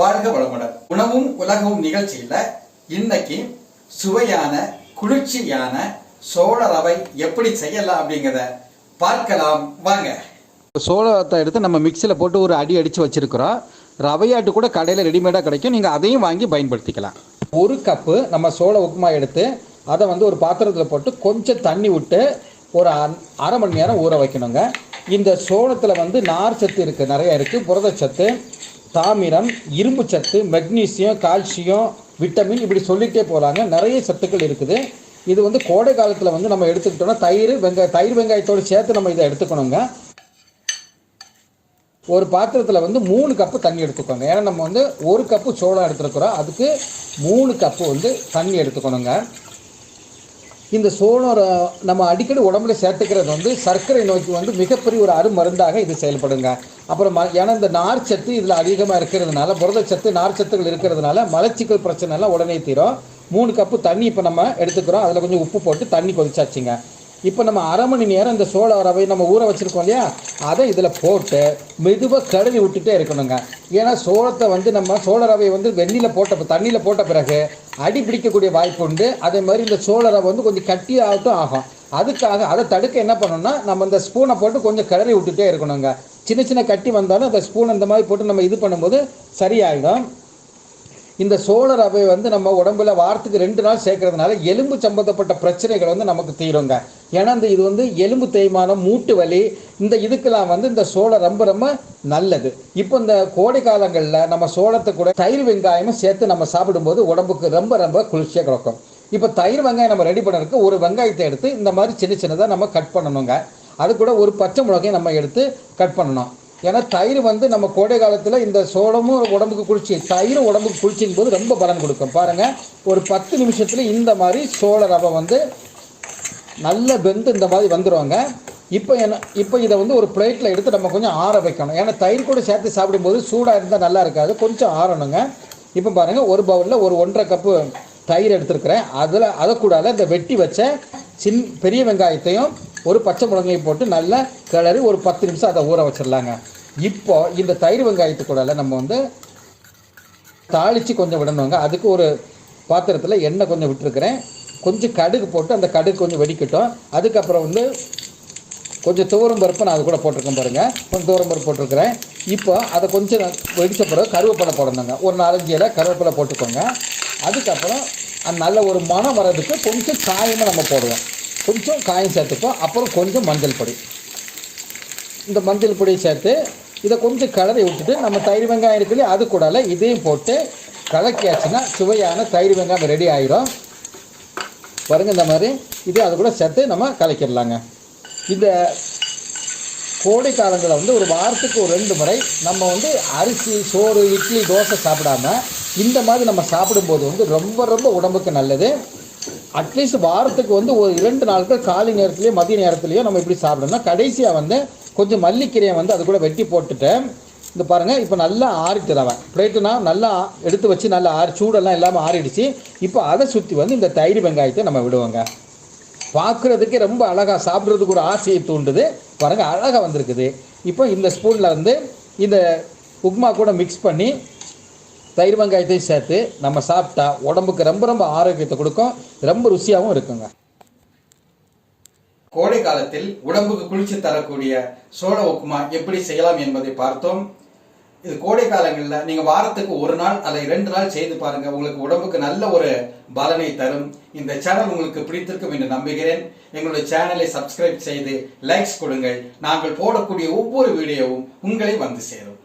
வாழ்க வளமுடன். உணவும் உலகமும் நிகழ்ச்சியில இன்னைக்கு சுவையான குளிர்ச்சியான சோள ரவை எப்படி செய்யலாம் அப்படிங்கிறத பார்க்கலாம் வாங்க. சோளத்தை எடுத்து நம்ம மிக்சியில் போட்டு ஒரு அடி அடித்து வச்சுருக்கிறோம். ரவையாட்டு கூட கடையில் ரெடிமேடாக கிடைக்கும், நீங்கள் அதையும் வாங்கி பயன்படுத்திக்கலாம். ஒரு கப்பு நம்ம சோள உப்புமா எடுத்து அதை ஒரு பாத்திரத்தில் போட்டு கொஞ்சம் தண்ணி விட்டு ஒரு அரை மணி நேரம் ஊற வைக்கணுங்க. இந்த சோளத்தில் நார் சத்து இருக்குது, நிறைய இருக்குது. புரதச்சத்து, தாமிரம், இரும்பு சத்து, மெக்னீசியம், கால்சியம், விட்டமின், இப்படி சொல்லிகிட்டே போகலாங்க. நிறைய சத்துக்கள் இருக்குது. இது கோடை காலத்தில் நம்ம எடுத்துக்கிட்டோம்னா தயிர் வெங்காயத்தோடு சேர்த்து நம்ம இதை எடுத்துக்கணுங்க. ஒரு பாத்திரத்தில் 3 கப்பு தண்ணி எடுத்துக்கோங்க. ஏன்னா நம்ம ஒரு கப்பு சோளம் எடுத்துருக்குறோம், அதுக்கு 3 கப்பு தண்ணி எடுத்துக்கணுங்க. இந்த சோளம் நம்ம அடிக்கடி உடம்புல சேர்த்துக்கிறது சர்க்கரை நோய்க்கு மிகப்பெரிய ஒரு அருமருந்தாக இது செயல்படுங்க. அப்புறம் ஏன்னா இந்த நார்ச்சத்து இதில் அதிகமாக இருக்கிறதுனால, புரதச்சத்து, நார்ச்சத்துகள் இருக்கிறதுனால மலச்சிக்கல் பிரச்சனைலாம் உடனே தீரும். 3 கப்பு தண்ணி இப்போ நம்ம எடுத்துக்கிறோம். அதில் கொஞ்சம் உப்பு போட்டு தண்ணி கொதிச்சாச்சுங்க. இப்போ நம்ம அரை மணி நேரம் இந்த சோள ரவை நம்ம ஊற வச்சுருக்கோம் இல்லையா, அதை இதில் போட்டு மெதுவாக கழுவி விட்டுட்டே இருக்கணுங்க. ஏன்னா சோளத்தை நம்ம சோள ரவையை வெந்நியில் தண்ணியில் போட்ட பிறகு அடி பிடிக்கக்கூடிய வாய்ப்பு உண்டு. அதே மாதிரி இந்த சோள ரவை கொஞ்சம் கட்டியாகட்டும் ஆகும். அதுக்காக அதை தடுக்க என்ன பண்ணணும்னா, நம்ம இந்த ஸ்பூனை போட்டு கொஞ்சம் கிளறி விட்டுட்டே இருக்கணுங்க. சின்ன சின்ன கட்டி வந்தாலும் அந்த ஸ்பூன் இந்த மாதிரி போட்டு நம்ம இது பண்ணும்போது சரியாயிடும். இந்த சோள ரவை நம்ம உடம்புல வாரத்துக்கு 2 நாள் சேர்க்கறதுனால எலும்பு சம்பந்தப்பட்ட பிரச்சனைகள் நமக்கு தீருங்க. ஏன்னா இது எலும்பு தேய்மானம், மூட்டு வலி, இந்த இதுக்கெல்லாம் இந்த சோளம் ரொம்ப ரொம்ப நல்லது. இப்போ இந்த கோடை காலங்களில் நம்ம சோளத்தை கூட தயிர் வெங்காயமும் சேர்த்து நம்ம சாப்பிடும்போது உடம்புக்கு ரொம்ப ரொம்ப குளிர்ச்சியாக கிடைக்கும். இப்போ தயிர் வெங்காயம் நம்ம ரெடி பண்ணுறதுக்கு ஒரு வெங்காயத்தை எடுத்து இந்த மாதிரி சின்ன சின்னதாக நம்ம கட் பண்ணணுங்க. அது கூட ஒரு பச்சை மிளகாயை நம்ம எடுத்து கட் பண்ணணும். ஏன்னா தயிர் நம்ம கோடை காலத்தில் இந்த சோளமும் உடம்புக்கு குளிர்ச்சி, தயிரும் உடம்புக்கு குளிர்ச்சின் போது ரொம்ப பலன் கொடுக்கும். பாருங்கள், ஒரு 10 நிமிஷத்தில் இந்த மாதிரி சோள ரவை நல்ல வெந்து இந்த மாதிரி வந்துடுவாங்க. இப்போ இதை ஒரு பிளேட்டில் எடுத்து நம்ம கொஞ்சம் ஆற வைக்கணும். ஏன்னா தயிர் கூட சேர்த்து சாப்பிடும்போது சூடாக இருந்தால் நல்லா இருக்காது, கொஞ்சம் ஆறணுங்க. இப்போ பாருங்கள், ஒரு பவுலில் ஒரு 1.5 கப்பு தயிர் எடுத்துருக்கிறேன். அதை கூட இந்த வெட்டி வச்ச பெரிய வெங்காயத்தையும் ஒரு பச்சை மிளகாயும் போட்டு நல்லா கிளறி ஒரு 10 நிமிஷம் அதை ஊற வச்சிடலாங்க. இப்போ இந்த தயிர் வெங்காயத்து கூட நம்ம தாளித்து கொஞ்சம் விடணுங்க. அதுக்கு ஒரு பாத்திரத்தில் எண்ணெய் கொஞ்சம் விட்டுருக்கிறேன். கொஞ்சம் கடுகு போட்டு அந்த கடுகு கொஞ்சம் வெடிக்கட்டும். அதுக்கப்புறம் கொஞ்சம் துவரம் பருப்பு நான் அது கூட போட்டிருக்கேன் பாருங்கள். கொஞ்சம் துவரம் பருப்பு போட்டிருக்கிறேன். இப்போ அதை கொஞ்சம் வெடித்த பிறகு கருவேப்பிலை போடணுங்க. ஒரு 4-5 இலை கருவேப்பிலை போட்டுக்கோங்க. அதுக்கப்புறம் நல்ல ஒரு மனம் வர்றதுக்கு கொஞ்சம் காயமாக நம்ம போடுவோம். கொஞ்சம் காயம் சேர்த்துப்போம். அப்புறம் கொஞ்சம் மஞ்சள் பொடி, இந்த மஞ்சள் பொடியை சேர்த்து இதை கொஞ்சம் கிளறி விட்டுட்டு நம்ம தயிர் வெங்காயம் இருக்குல்லையே அது கூட இதையும் போட்டு கலக்கியாச்சுன்னா சுவையான தயிர் வெங்காயம் ரெடி ஆகிடும். பாருங்கள், இந்த மாதிரி இதே அது கூட சேர்த்து நம்ம கலக்கிடலாங்க. இந்த கோடை காலங்களில் ஒரு வாரத்துக்கு ஒரு 2 முறை நம்ம அரிசி, சோறு, இட்லி, தோசை சாப்பிடாம இந்த மாதிரி நம்ம சாப்பிடும்போது ரொம்ப ரொம்ப உடம்புக்கு நல்லது. அட்லீஸ்ட் வாரத்துக்கு ஒரு 2 நாட்கள் காலை நேரத்துலேயோ மதிய நேரத்துலையோ நம்ம இப்படி சாப்பிடணும்னா, கடைசியாக கொஞ்சம் மல்லிக்கீரையை அது கூட வெட்டி போட்டுட்டு இந்த பாருங்கள், இப்போ நல்லா ஆறிட்டு ரவை பிளேட்டுனா நல்லா எடுத்து வச்சு நல்லா சூடெல்லாம் இல்லாமல் ஆறிடுச்சு. இப்போ அதை சுற்றி இந்த தயிர் வெங்காயத்தை நம்ம விடுவோங்க. பார்க்குறதுக்கே ரொம்ப அழகாக, சாப்பிட்றதுக்கு ஒரு ஆசையை தூண்டுது. பாருங்கள், அழகாக வந்திருக்குது. இப்போ இந்த ஸ்பூனில் இந்த உப்புமா கூட மிக்ஸ் பண்ணி தயிர் வெங்காயத்தையும் சேர்த்து நம்ம சாப்பிட்டா உடம்புக்கு ரொம்ப ரொம்ப ஆரோக்கியத்தை கொடுக்கும், ரொம்ப ருசியாகவும் இருக்குங்க. கோடை காலத்தில் உடம்புக்கு குளிர்ச்சி தரக்கூடிய சோள உப்புமா எப்படி செய்யலாம் என்பதை பார்த்தோம். இது கோடை காலங்களில் நீங்கள் வாரத்துக்கு 1 நாள் அல்லது 2 நாள் செய்து பாருங்க, உங்களுக்கு உடம்புக்கு நல்ல ஒரு பலனை தரும். இந்த சேனல் உங்களுக்கு பிடித்திருக்கும் என்று நம்புகிறேன். எங்களுடைய சேனலை சப்ஸ்கிரைப் செய்து லைக்ஸ் கொடுங்கள். நாங்கள் போடக்கூடிய ஒவ்வொரு வீடியோவும் உங்களை வந்து சேரும்.